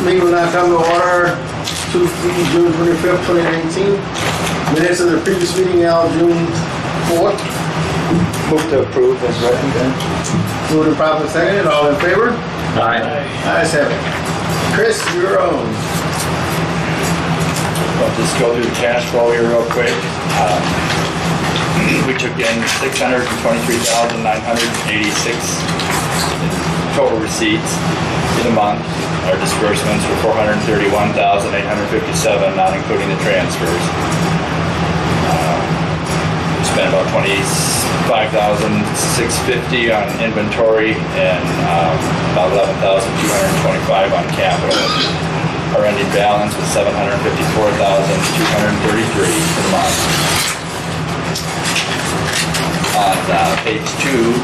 Meeting will now come to order, Tuesday, June 25th, 2019. Minutes of the previous meeting held June 4th. Move to approve as written then. Moved and properly seconded, all in favor? Aye. Ayes have it. Chris, your own. I'll just go through the cash flow here real quick. We took in $623,986 total receipts in a month. Our disbursements were $431,857, not including the transfers. We spent about $25,650 on inventory and about $11,225 on capital. Our ending balance was $754,233 for the month. On page 2,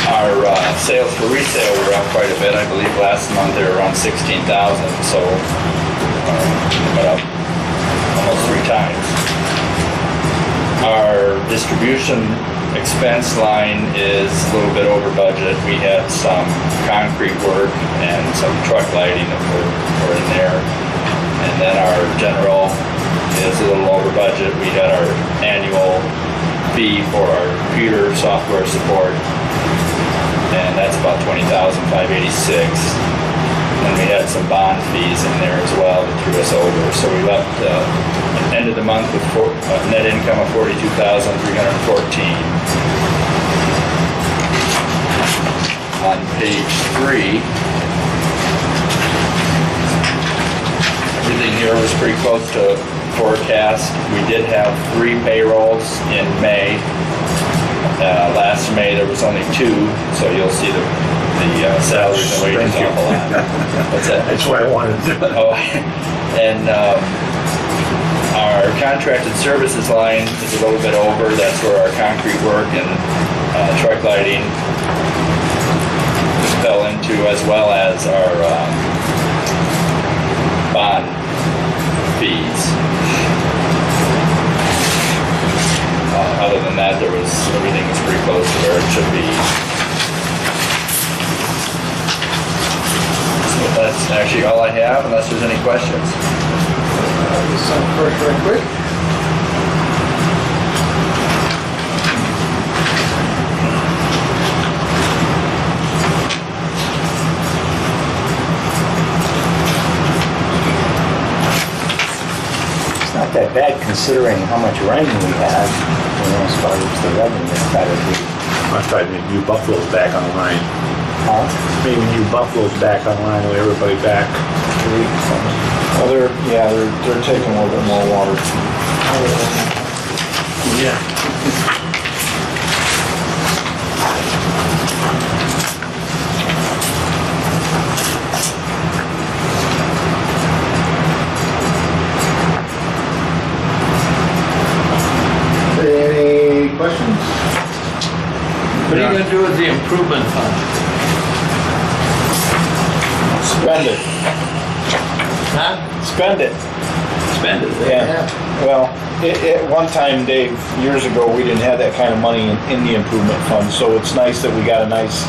our sales for resale were up quite a bit. I believe last month they were around 16,000, so went up almost 3 times. Our distribution expense line is a little bit over budget. We had some concrete work and some truck lighting that were in there. And then our general is a little over budget. We had our annual fee for our computer software support, and that's about $20,586. And we had some bond fees in there as well that threw us over. So we left end of the month with net income of $42,314. On page 3, everything here was pretty close to forecast. We did have 3 payrolls in May. Last May there was only 2, so you'll see the salaries and wages off a lot. What's that? That's what I wanted to do. Oh, and our contracted services line is a little bit over. That's where our concrete work and truck lighting fell into, as well as our bond fees. Other than that, everything was pretty close to where it should be. So that's actually all I have, unless there's any questions. This is first right quick. Not that bad considering how much rain we had, as far as the revenue side of it. I tried to New Buffalo's back online. Maybe New Buffalo's back online with everybody back. Well, they're taking a little bit more water. Yeah. Any questions? What are you gonna do with the improvement fund? Spend it. Huh? Spend it. Spend it. Yeah. Well, at one time, Dave, years ago, we didn't have that kind of money in the improvement fund, so it's nice that we got a nice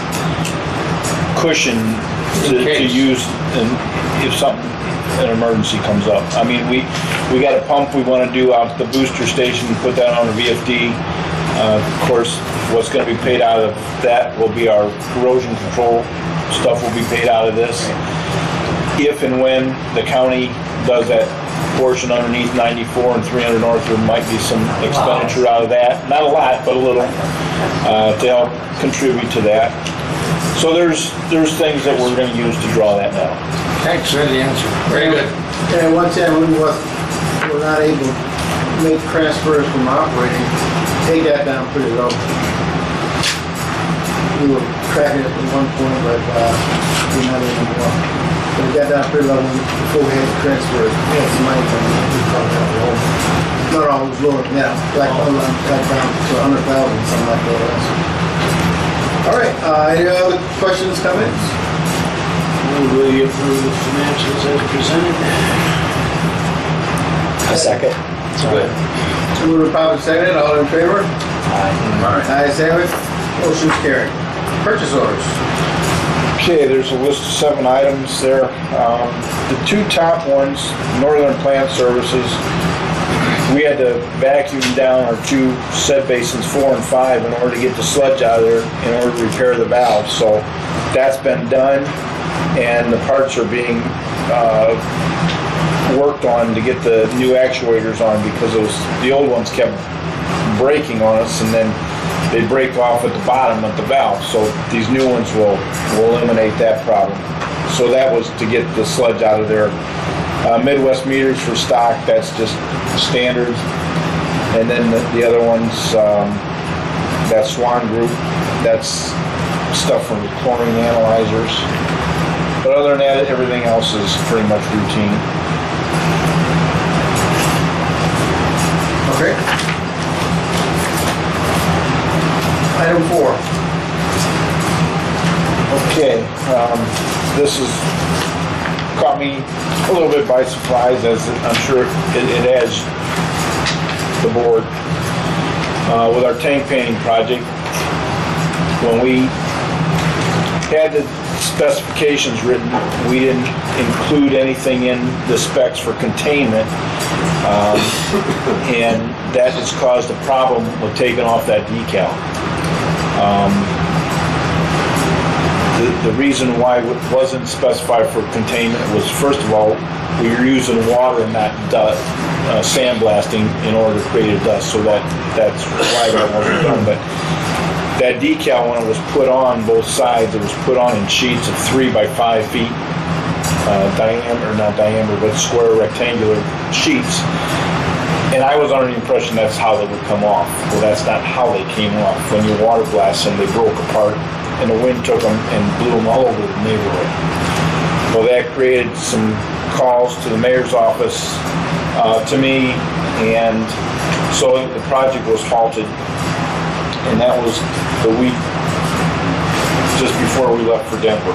cushion to use if something, an emergency comes up. I mean, we got a pump we want to do out at the booster station, put that on a VFD. Of course, what's going to be paid out of that will be our corrosion control stuff will be paid out of this. If and when the county does that portion underneath 94 and 300 north, there might be some expenditure out of that. Not a lot, but a little, to help contribute to that. So there's things that we're going to use to draw that down. Thanks for the answer. Very good. And one time we were not able to make transfers from operating, take that down pretty low. We were tracking it at one point, but we're not anymore. But we got down pretty low before we had to transfer it. We had some money coming in, we probably got low. Not always lower, yeah, like down to 100,000, something like that. All right, any other questions, comments? Will you approve the financials as presented? A second. It's good. Moved and properly seconded, all in favor? Aye. Ayes have it, motion's carried. Purchase orders. Okay, there's a list of 7 items there. The 2 top ones, Northern Plant Services, we had to vacuum down our 2 set basins, 4 and 5, in order to get the sludge out of there in order to repair the valve. So that's been done, and the parts are being worked on to get the new actuators on, because the old ones kept breaking on us, and then they break off at the bottom of the valve. So these new ones will eliminate that problem. So that was to get the sludge out of there. Midwest meters for stock, that's just standard. And then the other ones, that Swan Group, that's stuff from the chlorine analyzers. But other than that, everything else is pretty much routine. Okay. Item 4. Okay, this has caught me a little bit by surprise, as I'm sure it has the board. With our tank painting project, when we had the specifications written, we didn't include anything in the specs for containment, and that has caused a problem with taking off that decal. The reason why it wasn't specified for containment was, first of all, we were using water and not sandblasting in order to create a dust, so that's why that wasn't done. But that decal, when it was put on both sides, it was put on in sheets of 3 by 5 feet diameter, not diameter, but square rectangular sheets. And I was under the impression that's how they would come off. Well, that's not how they came off. When you water blast them, they broke apart, and the wind took them and blew them all over the neighborhood. Well, that created some calls to the mayor's office, to me, and so the project was halted. And that was the week just before we left for Denver.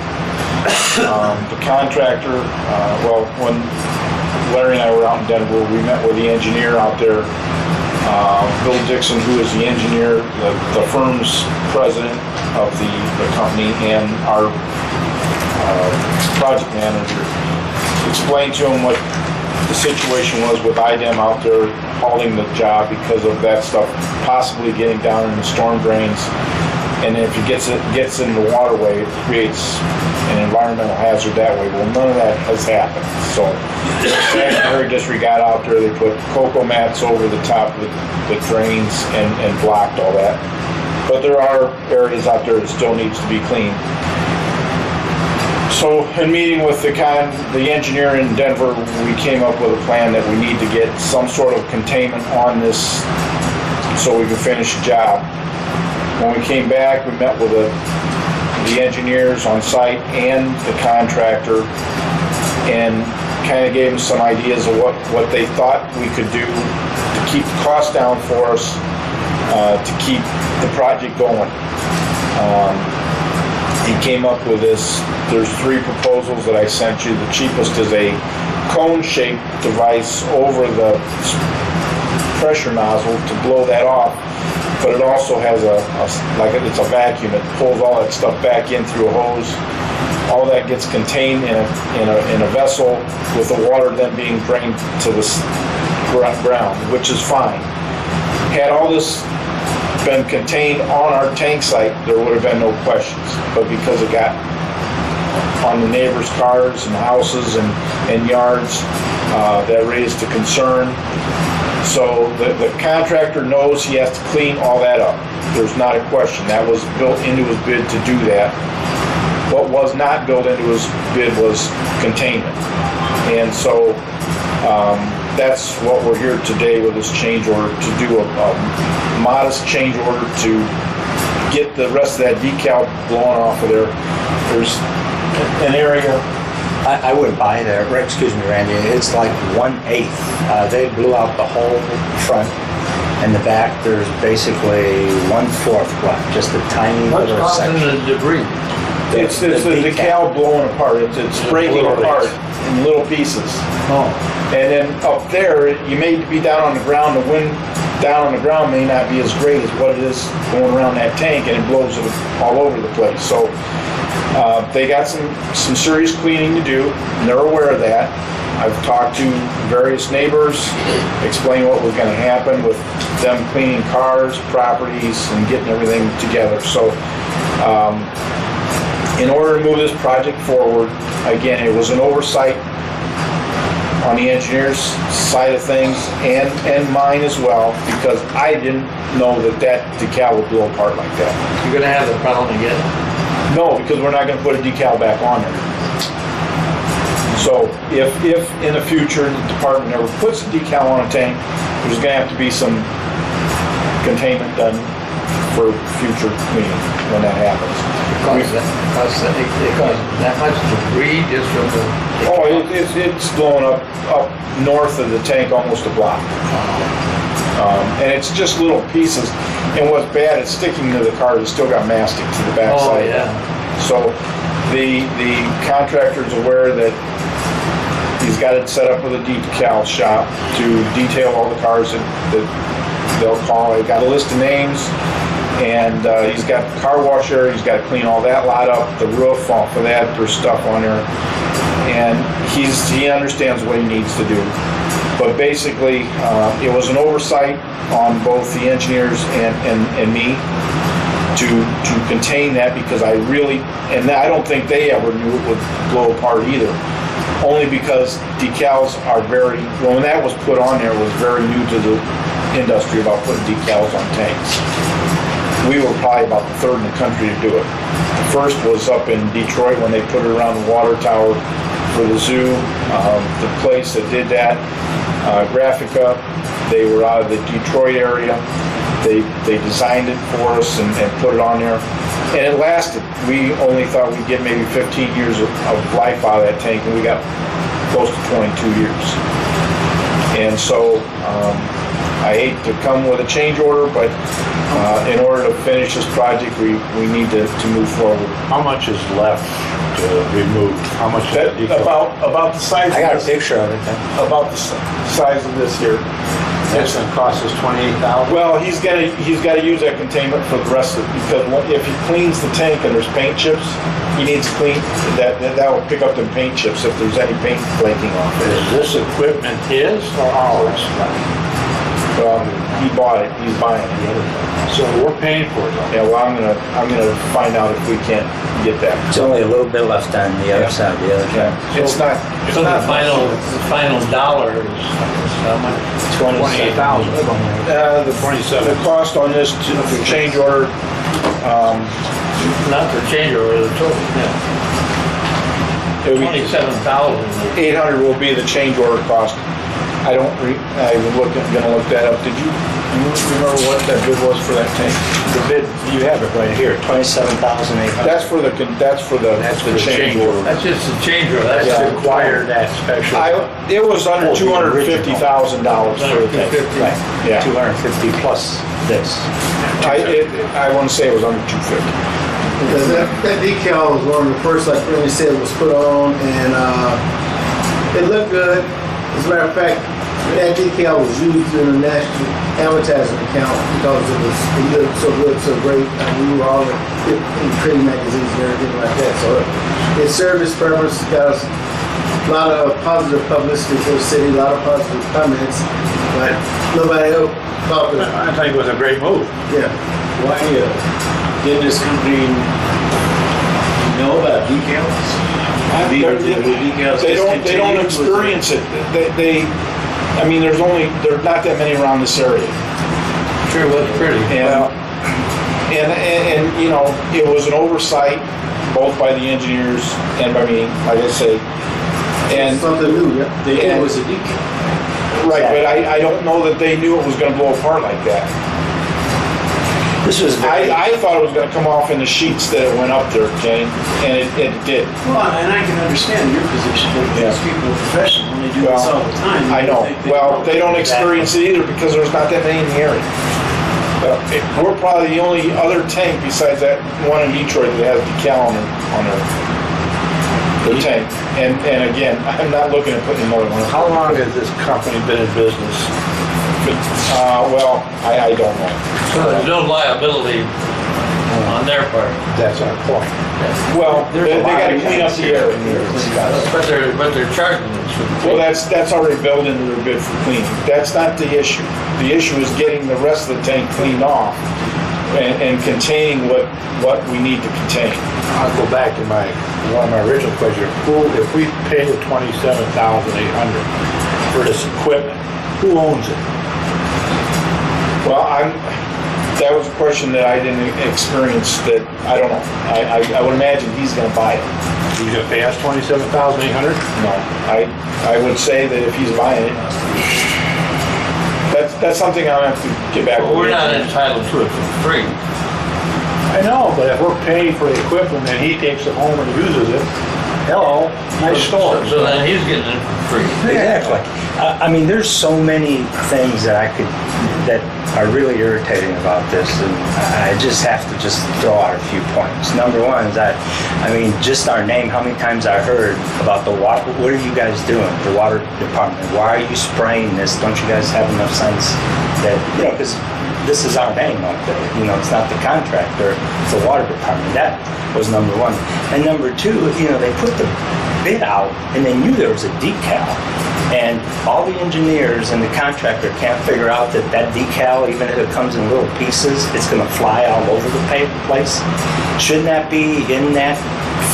The contractor, when Larry and I were out in Denver, we met with the engineer out there, Bill Dixon, who is the engineer, the firm's president of the company, and our project manager. Explained to him what the situation was with IDEM out there halting the job because of that stuff possibly getting down in the storm drains. And if it gets in the waterway, it creates an environmental hazard that way. Well, none of that has happened. So the sanitary district got out there, they put cocoa mats over the top of the drains and blocked all that. But there are areas out there that still needs to be cleaned. So in meeting with the engineer in Denver, we came up with a plan that we need to get some sort of containment on this so we can finish the job. When we came back, we met with the engineers on site and the contractor, and kind of gave them some ideas of what they thought we could do to keep the cost down for us, to keep the project going. He came up with this. There's 3 proposals that I sent you. The cheapest is a cone-shaped device over the pressure nozzle to blow that off, but it also has it's a vacuum. It pulls all that stuff back in through a hose. All that gets contained in a vessel, with the water then being drained to the ground, which is fine. Had all this been contained on our tank site, there would have been no questions. But because it got on the neighbors' cars and houses and yards, that raised a concern. So the contractor knows he has to clean all that up. There's not a question. That was built into his bid to do that. What was not built into his bid was containment. And so that's what we're here today with this change order, to do a modest change order to get the rest of that decal blown off of there. There's an area. I wouldn't buy there. Excuse me, Randy. It's like 1/8. They blew out the whole front and the back. There's basically 1/4 left, just a tiny What's little causing section. the debris? It's the decal blowing apart. It's breaking apart in little pieces. Oh. And then up there, you may be down on the ground, the wind down on the ground may not be as great as what it is going around that tank, and it blows it all over the place. So they got some serious cleaning to do, and they're aware of that. I've talked to various neighbors, explained what was going to happen with them cleaning cars, properties, and getting everything together. So in order to move this project forward, again, it was an oversight on the engineer's side of things and mine as well, because I didn't know that decal would blow apart like that. You're gonna have the problem again? No, because we're not going to put a decal back on there. So if in the future the department never puts a decal on a tank, there's going to have to be some containment done for future cleaning when that happens. Because that much debris just from the... Oh, it's blowing up north of the tank almost a block. And it's just little pieces. And what's bad, it's sticking to the car. It's still got mastic to the backside. Oh, yeah. So the contractor's aware that he's got it set up with a decal shop to detail all the cars that they'll call. He got a list of names, and he's got the car wash area. He's got to clean all that lot up, the roof off of that. There's stuff on there, and he understands what he needs to do. But basically, it was an oversight on both the engineers and me to contain that, because I don't think they ever knew it would blow apart either. Only because decals are when that was put on there, it was very new to the industry about putting decals on tanks. We were probably about the third in the country to do it. The first was up in Detroit when they put it around the water tower for the zoo. The place that did that, Graphica, they were out of the Detroit area. They designed it for us and put it on there. And it lasted. We only thought we'd get maybe 15 years of life out of that tank, and we got close to 22 years. And so I hate to come with a change order, but in order to finish this project, we need to move forward. How much is left to remove? How much is that? About the size I got a of this. picture of it then. About the size of this here. That's gonna cost us $28,000. Well, he's got to use that containment for the rest of it, because if he cleans the tank and there's paint chips, he needs to clean that will pick up the paint chips if there's any paint flaking off it. Is this equipment his or ours? Well, he bought it. He's buying it. So we're paying for it. Yeah. Well, I'm gonna find out if we can't get that. It's only a little bit left on the other side, the other side. Yeah. It's not. So the final dollar is how much? $28,000. The cost on this to change order. Not the change order, the total, It would be 27,000. 800 will be the change order cost. I'm gonna look that up. Did you remember what that bid was for that tank? The bid, you have it right here. $27,800. That's for the change order. That's just a change order, that's Yeah. Require that special. It was under $250,000 for the tank. Right. Yeah. 250 plus this. I want to say it was under 250. Because that decal was one of the first, like Billy said, was put on, and it looked good. As a matter of fact, that decal was used in a national advertising account because it looked so good, so great. We were all in trade magazines and everything like that. So it served its purpose. It got us a lot of positive publicity for the city, a lot of positive comments, but nobody else thought that. I think it was a great move. Yeah. Why didn't this company know about decals? They don't experience it. There's not that many around this area. Sure was pretty. And you know, it was an oversight both by the engineers and by me, like I say. And Something new, yeah. They knew it was a decal. right, but I don't know that they knew it was going to blow apart like that. This was I thought it was going to come off in the sheets that it went up there, Kenny, and it did. Well, and I can understand your position, but these people are professional, and they do this all the time. I know. Well, they don't experience it either because there's not that many in the area. We're probably the only other tank besides that one in Detroit that has decal on their tank. And again, I'm not looking at putting more than one. How long has this company been in business? Well, I don't know. So there's no liability on their part. That's our point. Well, they gotta clean up the area. But they're charging us for the Well, that's already built into their bid for cleaning. That's not the issue. The issue is getting the rest of the tank cleaned off and containing what we need to contain. I'll go back to one of my original questions. If we pay the $27,800 for this equipment, who owns it? Well, that was a question that I didn't experience, that I don't know. I would imagine he's gonna buy it. He's gonna pay us $27,800? No, I would say that if he's buying it, that's something I'll have to get back with. Well, we're not entitled to it for free. I know, but if we're paying for the equipment and he takes it home and uses it, hello, nice store. So then he's getting it for free. Exactly. I mean, there's so many things that are really irritating about this, and I just have to throw out a few points. Number one is that, I mean, just our name, how many times I heard about the water, what are you guys doing, the water department? Why are you spraying this? Don't you guys have enough sense that, because this is our name up there. It's not the contractor, it's the water department. That was number one. And number two, they put the bid out and they knew there was a decal. And all the engineers and the contractor can't figure out that decal, even if it comes in little pieces, it's going to fly all over the place. Shouldn't that be in that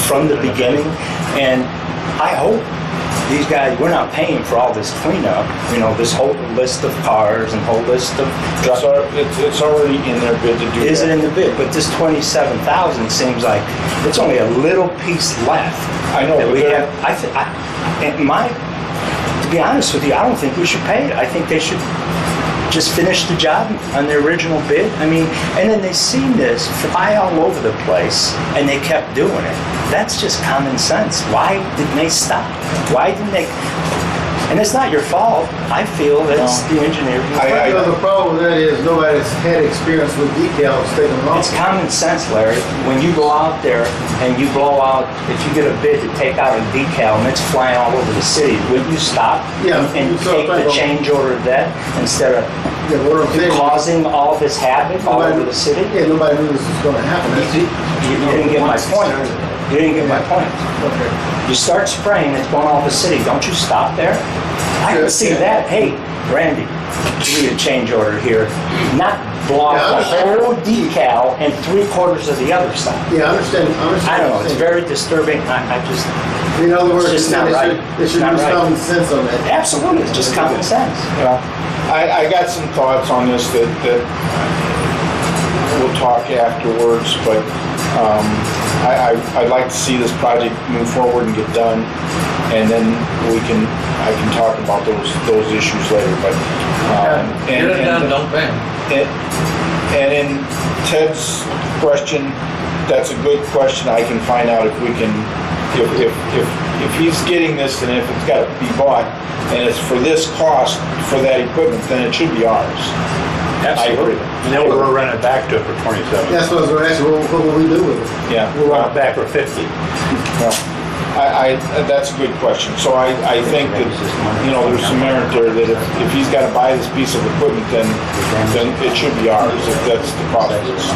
from the beginning? And I hope these guys, we're not paying for all this cleanup, this whole list of cars and whole list of trucks. It's already in their bid to do that. Is it in the bid? But this 27,000 seems like it's only a little piece left. I know. That we have. To be honest with you, I don't think we should pay it. I think they should just finish the job on the original bid. I mean, and then they seen this fly all over the place, and they kept doing it. That's just common sense. Why didn't they stop? Why didn't they? And it's not your fault. I feel that's the engineer. The problem with that is nobody's had experience with decals taking them off. It's common sense, Larry. When you go out there and you blow out, if you get a bid to take out a decal and it's flying all over the city, wouldn't you stop and take the change order of that instead of causing all this havoc all over the city? Yeah, nobody knew this was going to happen. You didn't get my point. You didn't get my point. Okay. You start spraying, it's going all over the city. Don't you stop there? I can see that. Hey, Randy, we need a change order here. Not block the whole decal and 3/4 of the other side. Yeah, I understand. I don't know. It's very disturbing. I just. In other words, it's just not right. They should use common sense on that. Absolutely, it's just common sense. I got some thoughts on this that we'll talk afterwards, but I'd like to see this project move forward and get done, and then I can talk about those issues later. But get it done, don't pay. And in Ted's question, that's a good question. I can find out if we can, if he's getting this and if it's got to be bought, and it's for this cost for that equipment, then it should be ours. Absolutely. And then we'll run it back to it for 27. That's what I was going to ask you. What will we do with it? Yeah. We'll run it back for 50. Well, that's a good question. So I think that, there's some merit there that if he's got to buy this piece of equipment, then it should be ours if that's the process.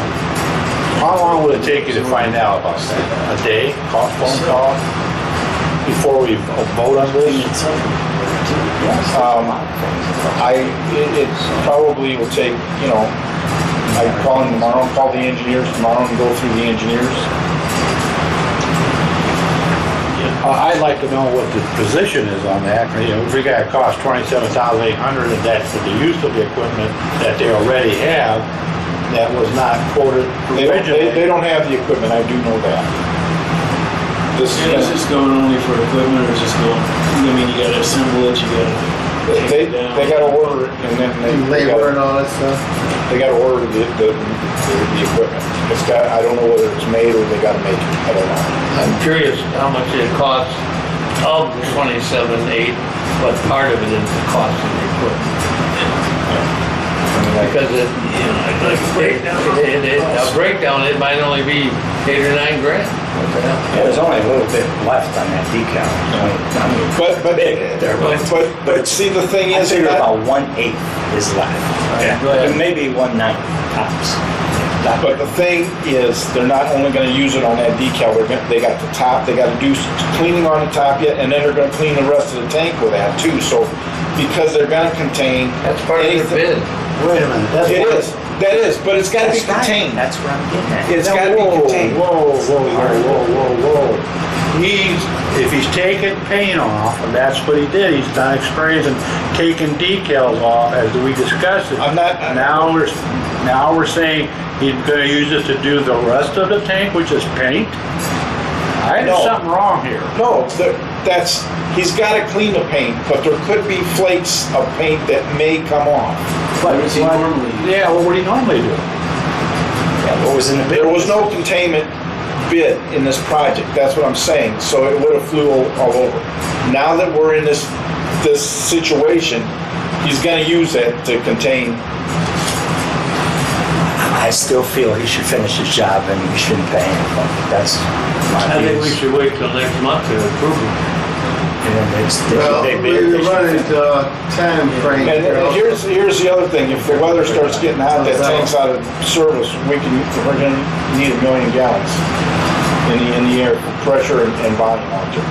How long would it take you to find out about that? A day? Phone call? Before we vote on this? It probably will take, I call him tomorrow, call the engineers tomorrow and go through the engineers. I'd like to know what the position is on that. If we got to cost $27,800 and that's for the use of the equipment that they already have, that was not quoted originally. They don't have the equipment, I do know that. Is this going only for equipment or just going, you gotta assemble it, you gotta take it down? They gotta order it and then Labor and all that stuff. They gotta order the equipment. I don't know whether it's made or they gotta make it, I don't know. I'm curious how much it costs of the 27.8, but part of it is the cost of the equipment. Because it, you know, a breakdown, it might only be 8 or 9 grand. What the hell? Yeah, there's only a little bit left on that decal. I mean, But see, the thing I is figure that, about 1/8 is left. Yeah. And maybe 1/9 tops. but the thing is, they're not only gonna use it on that decal, they got the top, they gotta do cleaning on the top yet, and then they're gonna clean the rest of the tank with that too, so, because they're gonna contain. That's part of their anything- bid. Wait a minute, that's. It is, that is, but it's gotta be That's right. contained. That's where I'm getting at. It's gotta be contained. Whoa. If he's taking paint off, and that's what he did, he's done experience in taking decals off, as we discussed it. I'm not- Now we're saying he's gonna use this to do the rest of the tank, which is paint? There's No. something wrong here. No, he's gotta clean the paint, but there could be flakes of paint that may come off. What does he normally use? Yeah, well, what do you normally do? Yeah, what was in the bid? There was no containment bid in this project, that's what I'm saying, so it would have flew all over. Now that we're in this situation, he's gonna use that to contain. I still feel he should finish his job and we shouldn't pay him. That's my I think we views. should wait till next month to approve it. And Well, we run into a time frame. And here's the other thing, if the weather starts getting hot, that tank's out of service, we're gonna need 1 million gallons in the air for pressure and volume out there.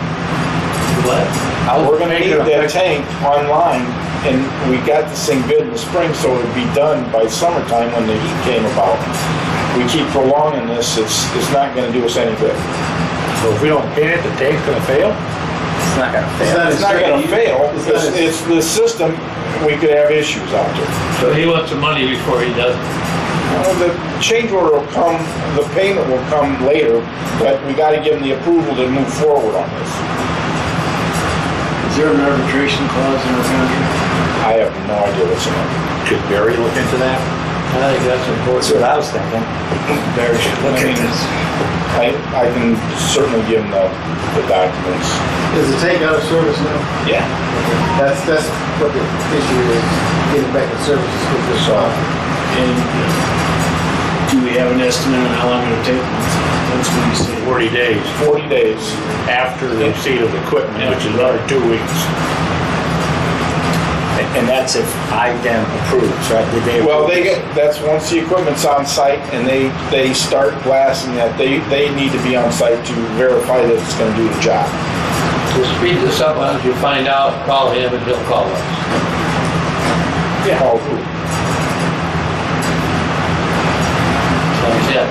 We're gonna need that tank online, and we got this thing bid in the spring, so it'd be done by summertime when the heat came about. We keep prolonging this, it's not gonna do us any good. So if we don't paint it, the tank's gonna fail? It's not gonna fail. It's not gonna fail, it's the system, we could have issues out there. So he wants the money before he does it. The change order will come, the payment will come later, but we gotta give them the approval to move forward on this. Is there an arbitration clause in our contract? I have no idea what's in it. Should Barry look into that? I think that's important. That's what I was thinking. Barry should look at this. I can certainly give them the documents. Is the tank out of service now? Yeah. That's what the issue is, getting back in service with this. And do we have an estimate on how long it'll take? Once we say 40 days 40 days. after the receipt of the equipment, which is another 2 weeks. And that's if IDEM approves, right? Did they Well, approve? that's once the equipment's on site and they start blasting that, they need to be on site to verify that it's gonna do the job. To speed this up, why don't you find out, call him and he'll call us. Call who? That's it.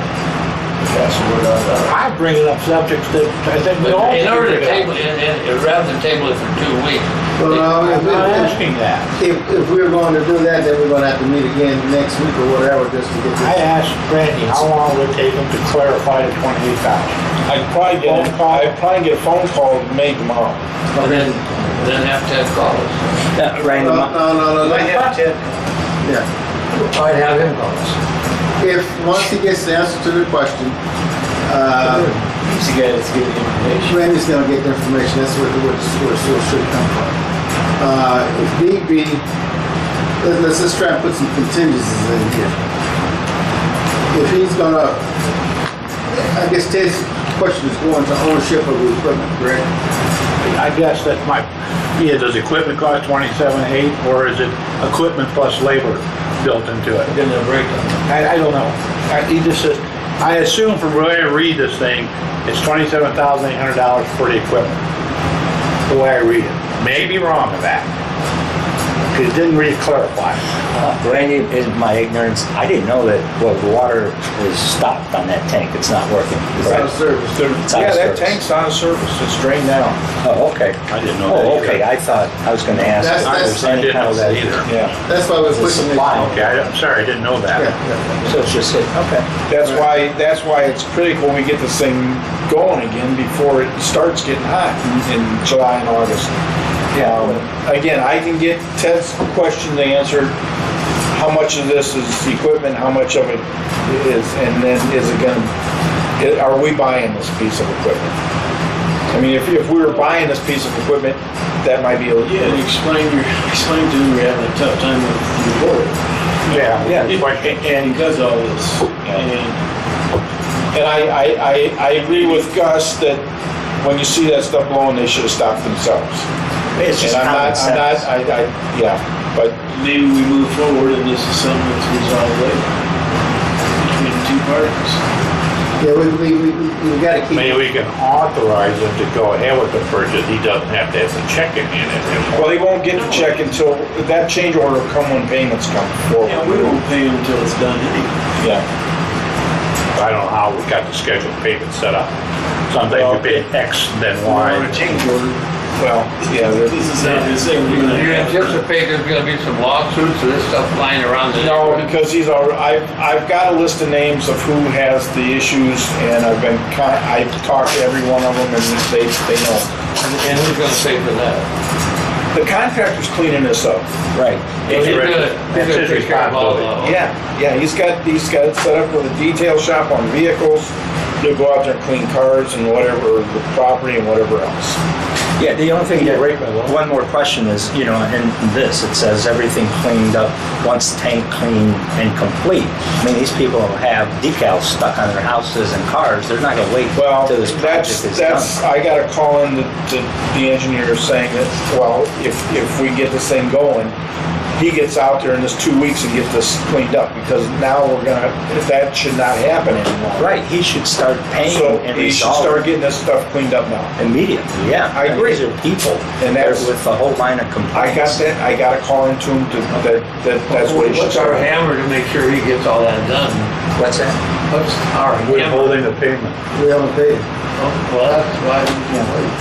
Pass the word on that. I'm bringing up subjects that I think we all. In order to should bring table it, and rather than table it for 2 weeks. Well, no, up. I'm not asking that. if we're going to do that, then we're gonna have to meet again next week or whatever, just to get I this. asked Randy, how long would it take him to clarify the 28,000? I'd probably get a phone call made tomorrow. And then have Ted call us. Randy, No. Yeah. I'd have him call us. If, once he gets the answer to the question, he's the guy that's getting the information. Randy's gonna get the information, that's where the source should come from. If need be, let's just try and put some contingencies in here. If he's gonna, I guess Ted's question is going to ownership of the equipment, correct? I guess that's does equipment cost 27,800 or is it equipment plus labor built into it? Getting a breakdown. I don't know. He just says, I assume from the way I read this thing, it's $27,800 for the equipment. The way I read it. May be wrong with that. Because it didn't really clarify. Randy, in my ignorance, I didn't know that, well, the water is stopped on that tank. It's not working. It's out of correct? service. It's out Yeah, of that service. tank's out of service, it's drained down. Oh, okay. I didn't know that Oh, either. okay. I thought, I was gonna ask if That's- there's any kind of that either. Yeah. That's why we're It's a pushing it. supply. Okay, I'm sorry, I didn't know that. Yeah. So it's just it, okay. That's why it's critical we get this thing going again before it starts getting hot in July and August. Again, I can get Ted's question answered. How much of this is equipment, how much of it is, and then are we buying this piece of equipment? I mean, if we were buying this piece of equipment, that might be a Yeah, and explain to him you're having a tough time with your board. Yeah. And Because of all this. And I agree with Gus that when you see that stuff blowing, they should have stopped themselves. It's just And common sense. yeah, but Maybe we move forward and this is something that's resolved later between the two parties. Yeah, we gotta keep. Maybe we can authorize him to go ahead with the purchase, he doesn't have to have the check in it. well, he won't get the check until, that change order will come when payments come forward. Yeah, we won't pay him until it's done anyway. Yeah. I don't know how we got the scheduled payment set up. Sometimes you pay X, then Y. Or a change order. Well, yeah, This is how they say we're gonna You have. anticipate there's gonna be some lawsuits or this stuff flying around the no, neighborhood? because he's already, I've got a list of names of who has the issues, and I've talked to every one of them, and they know. And who's gonna pay for that? The contractor's cleaning this up. Right. He's It's gonna his take care of all responsibility. the. Yeah, he's got it set up with a detail shop on vehicles. They'll go out there and clean cars and whatever, the property and whatever else. Yeah, the only thing, Right, my lord. one more question is, in this, it says everything cleaned up once tank clean and complete. I mean, these people have decals stuck on their houses and cars. They're not gonna wait Well, till this project is done. I got a call in the engineer saying that, well, if we get this thing going, he gets out there in this 2 weeks and get this cleaned up, because now that should not happen anymore. Right, he should start paying So and he should resolve start getting this stuff cleaned up now. immediately, yeah. I agree. These are people, And they're that's- with the whole line of I complaints. got that, I got a call into him that's what he should What's our start. hammer to make sure he gets all that done? What's that? What's our hammer? Withholding the payment. We haven't paid. Oh, well, that's why we can't wait.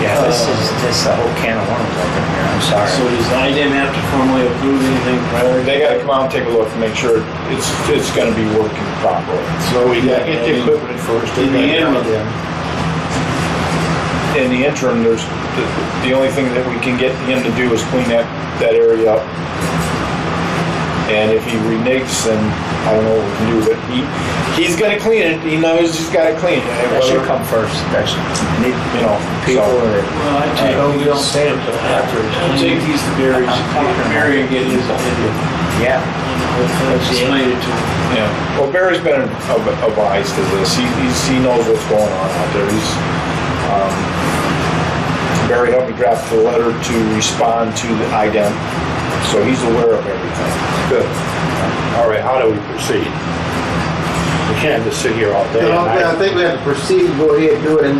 Yeah, this is just a whole can of worms open here, I'm So sorry. does IDEM have to formally approve anything prior? They gotta come out and take a look and make sure it's gonna be working properly. So we gotta get the equipment first. In the interim. In the interim, the only thing that we can get him to do is clean that area up. And if he reneges, then I don't know what we can do, but he's gonna clean it, he knows he's gotta clean it. That should come first, that should need, people so- or. Well, I take We don't these, pay him till after it's I'll take these to Barry and get his opinion. Yeah, Explain it to him. Yeah, well, Barry's been advised to this, he knows what's going on out there, Barry helped me draft the letter to respond to the IDEM, so he's aware of everything. Good. All right, how do we proceed? We can't just sit here all day. No, and I think we have to proceed, go ahead and do it, and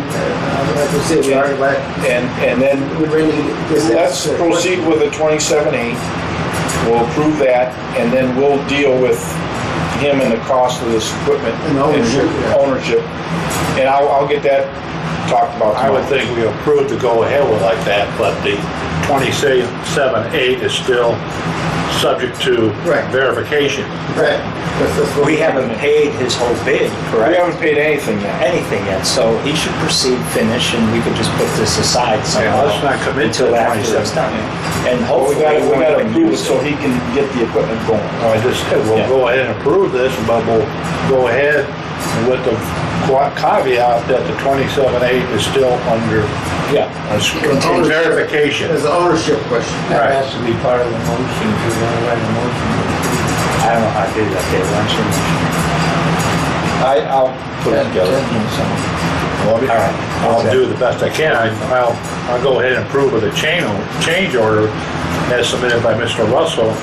like we said, we already like, And then we really need to get that. let's proceed with the 27.8, we'll approve that, and then we'll deal with him and the cost of this equipment. And ownership, yeah. Ownership, and I'll get that talked about I would tomorrow. think we approved to go ahead with like that, but the 27.8 is still subject to Right. verification. Right. That's what we haven't paid his whole bid, We correct? haven't paid anything yet. Anything yet, so he should proceed, finish, and we could just put this aside Yeah, somehow. let's not commit to Until the after it's 27th. done. And Well, we hopefully. gotta won't even approve it use so he can get the equipment going. I just said, we'll Yeah. go ahead and approve this, but we'll go ahead with the caveat that the 27.8 is still under Yeah. verification. It's an ownership question. That has to be part of the motion, if you're gonna write a motion. I don't know how to do that, Dave, why don't you? I'll put it together. All right. I'll do the best I can. I'll go ahead and approve of the change order as submitted by Mr. Russell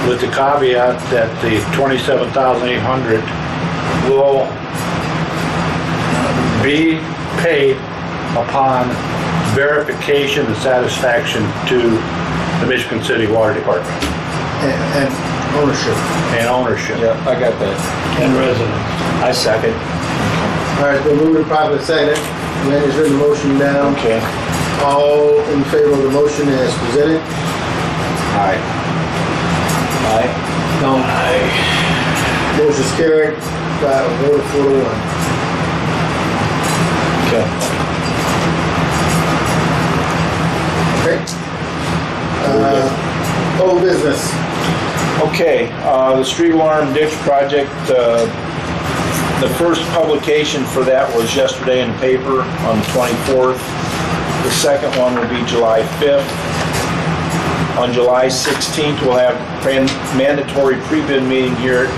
with the caveat that the 27,800 will be paid upon verification and satisfaction to the Michigan City Water Department And ownership. and ownership. Yeah, I got that. And residents. I second. All right, then moving properly second. Randy's written the motion down. Okay. All in favor of the motion as presented? Aye. Aye. No, Motion's carried by a vote of 4 to 1. Okay. Okay. Old business. Okay, the street alarm ditch project, the first publication for that was yesterday in the paper on the 24th. The second one will be July 5th. On July 16th, we'll have mandatory pre-bid meeting here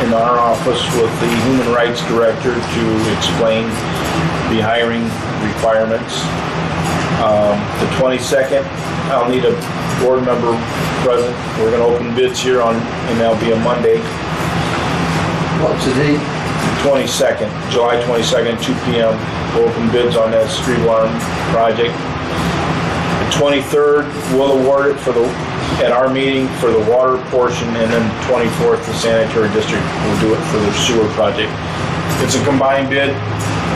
in our office with the Human Rights Director to explain the hiring requirements. The 22nd, I'll need a board member present. We're going to open bids here and that'll be a Monday. What's the date? 22nd, July 22nd, 2 p.m. We'll open bids on that street alarm project. The 23rd, we'll award it at our meeting for the water portion, and then 24th, the sanitary district will do it for their sewer project. It's a combined bid.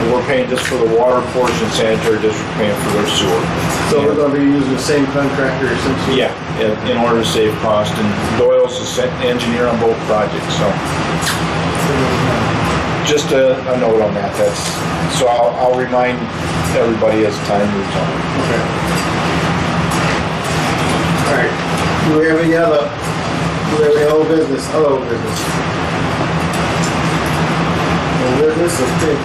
We're paying just for the water portion, sanitary district paying for their sewer. So we're gonna be using the same contractor essentially? Yeah, in order to save cost, and Doyle's the engineer on both projects, so. Just a note on that, so I'll remind everybody as time moves on. Okay. All right, do we have any other, old business, old business? Old business, okay.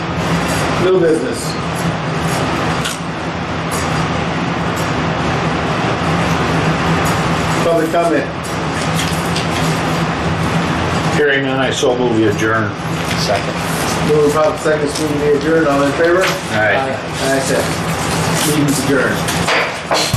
New business. Public comment. Hearing none, I so move we adjourn. Second. Moving proper second, school to be adjourned, all in favor? All right. Aye. Ayes have it. Meeting's adjourned.